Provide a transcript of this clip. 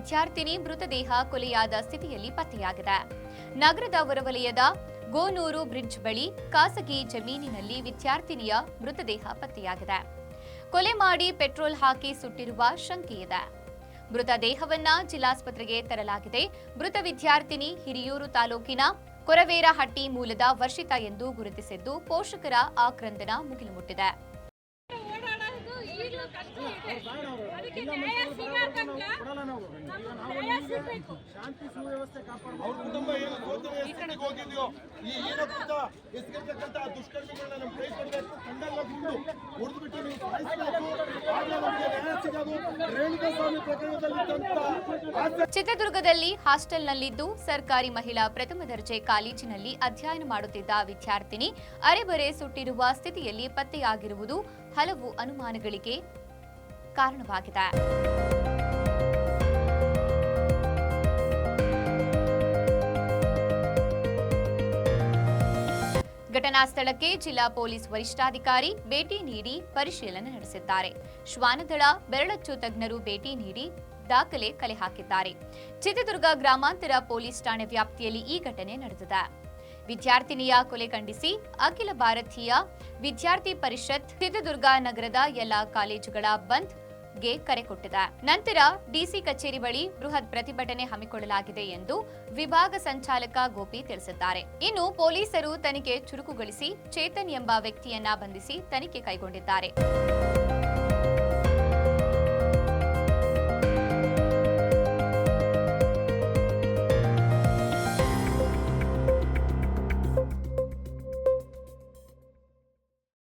ವಿದ್ಯಾರ್ಥಿನಿ ಮೃತದೇಹ ಕೊಲೆಯಾದ ಸ್ಥಿತಿಯಲ್ಲಿ ಪತ್ತೆಯಾಗಿದೆ. ನಗರದ ಹೊರವಲಯದ ಗೋನೂರು ಬ್ರಿಡ್ಜ್ ಬಳಿ ಖಾಸಗಿ ಜಮೀನಿನಲ್ಲಿ ವಿದ್ಯಾರ್ಥಿನಿಯ ಮೃತದೇಹ ಪತ್ತೆಯಾಗಿದೆ. ಕೊಲೆ ಮಾಡಿ ಪೆಟ್ರೋಲ್ ಹಾಕಿ ಸುಟ್ಟಿರುವ ಶಂಕೆಯಿದೆ. ಮೃತದೇಹವನ್ನ ಜಿಲ್ಲಾಸ್ಪತ್ರೆಗೆ ತರಲಾಗಿದೆ. ಮೃತ ವಿದ್ಯಾರ್ಥಿನಿ ಹಿರಿಯೂರು ತಾಲೂಕಿನ ಕೊರವೇರಹಟ್ಟಿ ಮೂಲದ ವರ್ಷಿತಾ ಎಂದು ಗುರುತಿಸಿದ್ದು, ಪೋಷಕರ ಆಕ್ರಂದನ ಮುಗಿಲು ಮುಟ್ಟಿದೆ. ಶಾಂತಿ ಸುವ್ಯವಸ್ಥೆ ಕಾಪಾಡಬೇಕು. ದುಷ್ಕರ್ಮಿಗಳನ್ನ ನಮ್ಮ ಕೈ ಕೊಡಬೇಕು, ಕಂಡಲ್ಲ ಗುಂಡು ಹೊಡೆದ್ಬಿಟ್ಟು ನೀವು ಸಾಯಿಸಬೇಕು. ರೇಣುಕಾಸ್ವಾಮಿ ಪ್ರಕರಣದಲ್ಲಿ ಚಿತ್ರದುರ್ಗದಲ್ಲಿ ಹಾಸ್ಟೆಲ್ನಲ್ಲಿದ್ದು ಸರ್ಕಾರಿ ಮಹಿಳಾ ಪ್ರಥಮ ದರ್ಜೆ ಕಾಲೇಜಿನಲ್ಲಿ ಅಧ್ಯಯನ ಮಾಡುತ್ತಿದ್ದ ವಿದ್ಯಾರ್ಥಿನಿ ಅರೆಬರೆ ಸುಟ್ಟಿರುವ ಸ್ಥಿತಿಯಲ್ಲಿ ಪತ್ತೆಯಾಗಿರುವುದು ಹಲವು ಅನುಮಾನಗಳಿಗೆ ಕಾರಣವಾಗಿದೆ. ಘಟನಾ ಸ್ಥಳಕ್ಕೆ ಜಿಲ್ಲಾ ಪೊಲೀಸ್ ವರಿಷ್ಠಾಧಿಕಾರಿ ಭೇಟಿ ನೀಡಿ ಪರಿಶೀಲನೆ ನಡೆಸಿದ್ದಾರೆ. ಶ್ವಾನದಳ ಬೆರಳಚ್ಚು ತಜ್ಞರು ಭೇಟಿ ನೀಡಿ ದಾಖಲೆ ಕಲೆ ಹಾಕಿದ್ದಾರೆ. ಚಿತ್ರದುರ್ಗ ಗ್ರಾಮಾಂತರ ಪೊಲೀಸ್ ಠಾಣೆ ವ್ಯಾಪ್ತಿಯಲ್ಲಿ ಈ ಘಟನೆ ನಡೆದಿದೆ. ವಿದ್ಯಾರ್ಥಿನಿಯ ಕೊಲೆ ಖಂಡಿಸಿ ಅಖಿಲ ಭಾರತೀಯ ವಿದ್ಯಾರ್ಥಿ ಪರಿಷತ್ ಚಿತ್ರದುರ್ಗ ನಗರದ ಎಲ್ಲ ಕಾಲೇಜುಗಳ ಬಂದ್ ಗೆ ಕರೆ ಕೊಟ್ಟಿದೆ. ನಂತರ ಡಿಸಿ ಕಚೇರಿ ಬಳಿ ಬೃಹತ್ ಪ್ರತಿಭಟನೆ ಹಮ್ಮಿಕೊಳ್ಳಲಾಗಿದೆ ಎಂದು ವಿಭಾಗ ಸಂಚಾಲಕ ಗೋಪಿ ತಿಳಿಸಿದ್ದಾರೆ. ಇನ್ನು ಪೊಲೀಸರು ತನಿಖೆ ಚುರುಕುಗೊಳಿಸಿ ಚೇತನ್ ಎಂಬ ವ್ಯಕ್ತಿಯನ್ನ ಬಂಧಿಸಿ ತನಿಖೆ ಕೈಗೊಂಡಿದ್ದಾರೆ.